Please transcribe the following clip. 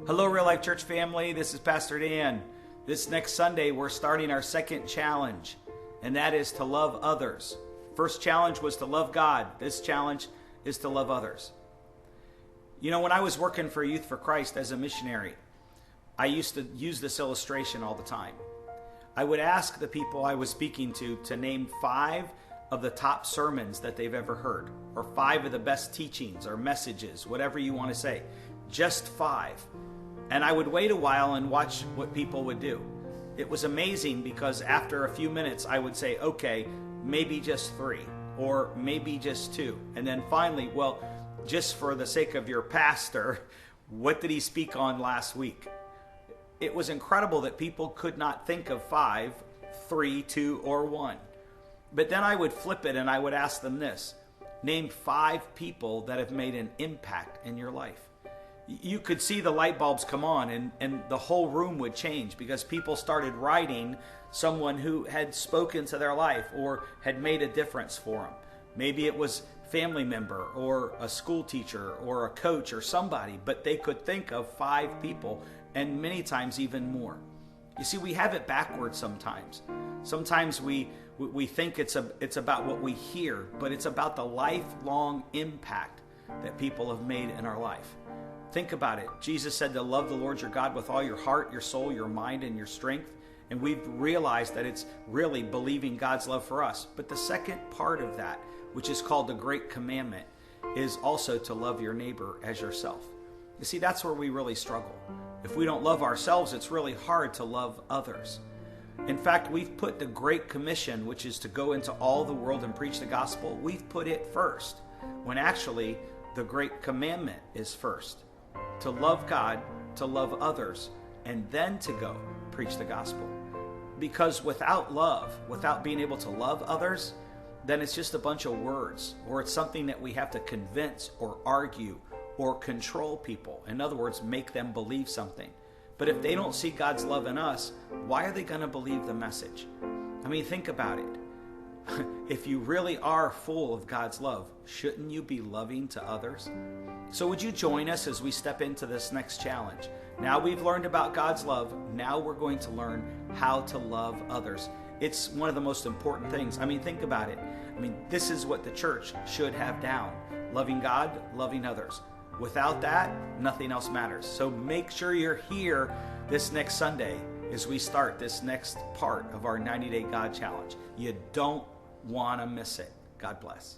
Hello, Real Life Church family. This is Pastor Dan. This next Sunday, we're starting our second challenge, and that is to love others. First challenge was to love God. This challenge is to love others. You know, when I was working for Youth for Christ as a missionary, I used to use this illustration all the time. I would ask the people I was speaking to name 5 of the top sermons that they've ever heard, or 5 of the best teachings or messages, whatever you want to say. Just 5. And I would wait a while and watch what people would do. It was amazing because after a few minutes, I would say, okay, maybe just 3, or maybe just 2. And then finally, well, just for the sake of your pastor, what did he speak on last week? It was incredible that people could not think of 5, 3, 2, or 1. But then I would flip it and I would ask them this. Name 5 people that have made an impact in your life. You could see the light bulbs come on and the whole room would change because people started writing someone who had spoken to their life or had made a difference for them. Maybe it was a family member or a school teacher or a coach or somebody, but they could think of 5 people and many times even more. You see, we have it backwards sometimes. Sometimes we think it's about what we hear, but it's about the lifelong impact that people have made in our life. Think about it. Jesus said to love the Lord your God with all your heart, your soul, your mind, and your strength. And we've realized that it's really believing God's love for us. But the second part of that, which is called the Great Commandment, is also to love your neighbor as yourself. You see, that's where we really struggle. If we don't love ourselves, it's really hard to love others. In fact, we've put the Great Commission, which is to go into all the world and preach the gospel, we've put it first, when actually the Great Commandment is first. To love God, to love others, and then to go preach the gospel. Because without love, without being able to love others, then it's just a bunch of words, or it's something that we have to convince or argue or control people. In other words, make them believe something. But if they don't see God's love in us, why are they going to believe the message? I mean, think about it. If you really are full of God's love, shouldn't you be loving to others? So would you join us as we step into this next challenge? Now we've learned about God's love. Now we're going to learn how to love others. It's one of the most important things. I mean, think about it. I mean, this is what the church should have down. Loving God, loving others. Without that, nothing else matters. So make sure you're here this next Sunday as we start this next part of our 90-Day God Challenge. You don't want to miss it. God bless.